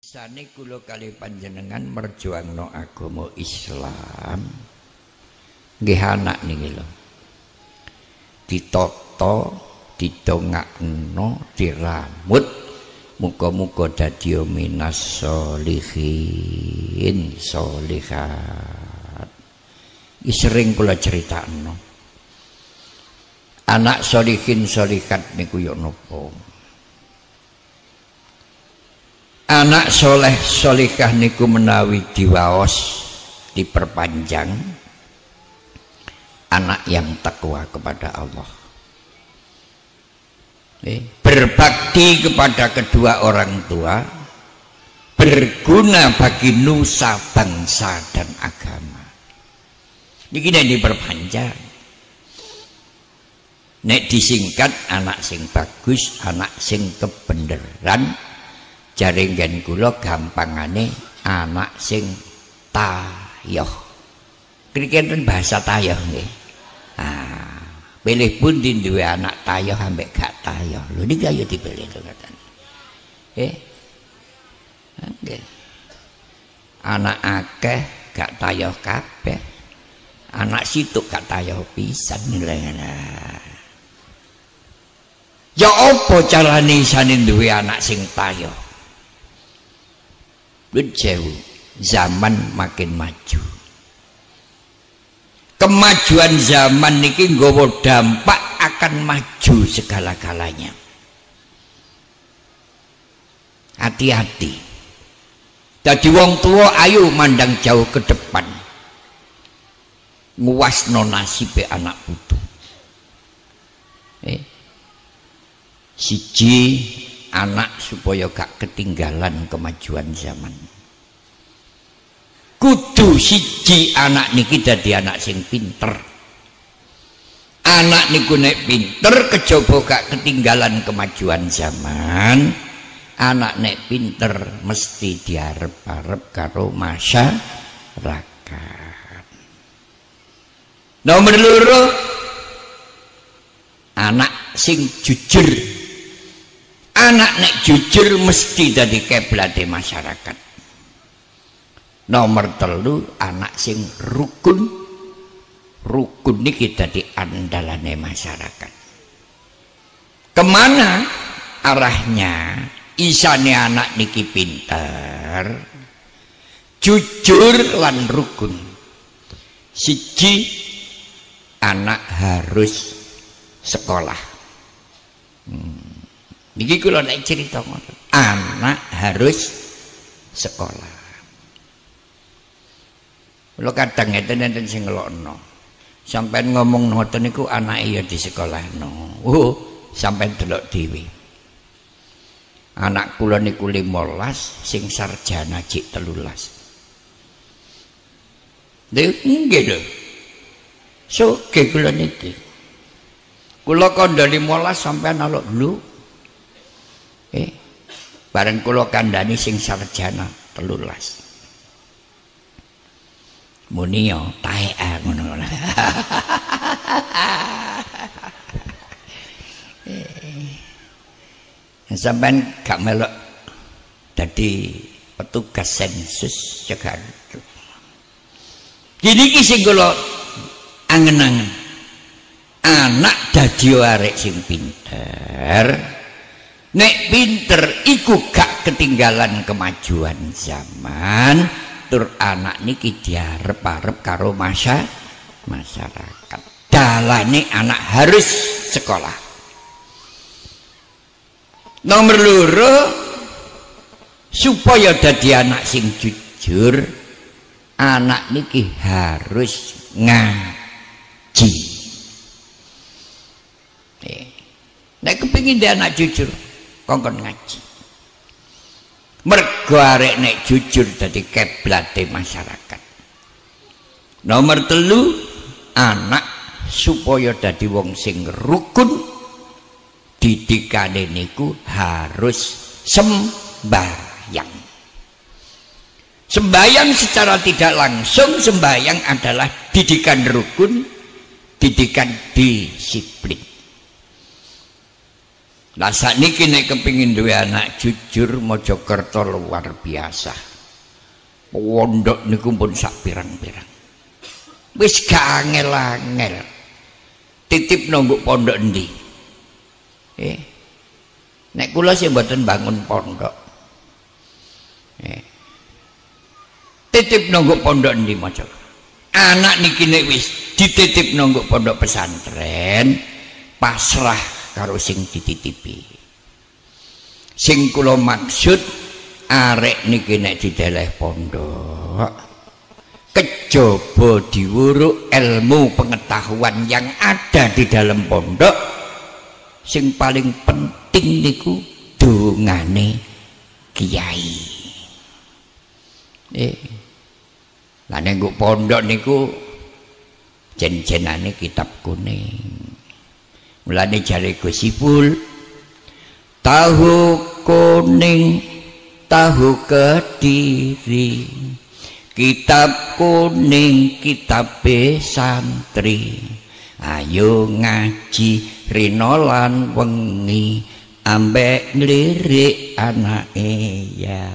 Sane kula kali panjenengan merjuangno agama Islam. Nggih anak niki lho. Ditata, didongakno, diramut, muga-muga dadi minas sholihin, sholihat. Iki sering kula critakno. Anak sholihin, sholihat niku yo napa? Anak soleh solihah niku menawi diwaos diperpanjang, anak yang takwa kepada Allah, berbakti kepada kedua orang tua, berguna bagi nusa bangsa dan agama. Niki nek diperpanjang, nek disingkat anak sing bagus, anak sing kebeneran. Jaringgan kula gampangane anak sing tayoh. Krikenten bahasa tayoh nggih. Pilih pundi duwe anak tayoh ambek gak tayoh. Lho niki ayo dipilih to ngoten. Nggih. Anak akeh gak tayoh kabeh. Anak situk gak tayoh pisan nilainya. Ya apa carane isane duwe anak sing tayoh? Jauh, zaman makin maju. Kemajuan zaman niki nggawa dampak akan maju segala-galanya. Hati-hati. Dadi wong tua ayo mandang jauh ke depan. Nguwasno nasibe anak putu. Siji anak supaya gak ketinggalan kemajuan zaman. Kudu siji anak niki dadi anak sing pinter. Anak niku nek pinter kejaba gak ketinggalan kemajuan zaman. Anak nek pinter mesti diarep-arep karo masyarakat. Nomor loro anak sing jujur. Anak nek jujur mesti dadi keblate masyarakat. Nomor telu anak sing rukun. Rukun niki dadi andalane masyarakat. Kemana arahnya? Isane anak niki pinter, jujur lan rukun. Siji anak harus sekolah. Niki kula nek cerita ngoten. Anak harus sekolah. Kula kadang enten sing ngelokno. Sampeyan ngomong ngoten niku anake ya disekolahno. Sampeyan delok dhewe. Anak kula niku 15 sing sarjana jek 13. Nggih lho. Soge kula niki. Kula kandha 15 sampeyan alok lho. Bareng kula kandhani sing sarjana 13. Muni yo taek ngono. Sampeyan gak melok dadi petugas sensus Jakarta. Jadi iki sing kula angen-angen. Anak dadi arek sing pinter. Nek pinter iku gak ketinggalan kemajuan zaman. Tur anak niki diarep-arep karo masyarakat. Dalane anak harus sekolah. Nomor loro supaya dadi anak sing jujur, anak niki harus ngaji. Nek kepengin dia anak jujur, kongkon ngaji. Mergo arek nek jujur dadi keblate masyarakat. Nomor telu, anak supaya dadi wong sing rukun, didikane niku harus sembahyang. Sembahyang secara tidak langsung, sembahyang adalah didikan rukun, didikan disiplin. Lah sakniki nek kepingin duwe anak jujur Mojokerto luar biasa. Pondok niku pun sak pirang-pirang. Wis gak angel-angel. Titip nunggu pondok endi? Nek kula sih mboten bangun pondok. Titip nunggu pondok endi Mojokerto. Anak niki nek wis dititip nunggu pondok pesantren, pasrah karo sing dititipi. Sing kula maksud arek niki nek dideleh pondok, kejaba diwuruk ilmu pengetahuan yang ada di dalam pondok, sing paling penting niku dongane kiai. Lah nek pondok niku jen-jenane kitab kuning. Mulane jare Gus Ipul, tahu kuning, tahu Kediri, kitab kuning, kitab santri. Ayo ngaji rino lan wengi, ambek nglirik anake ya.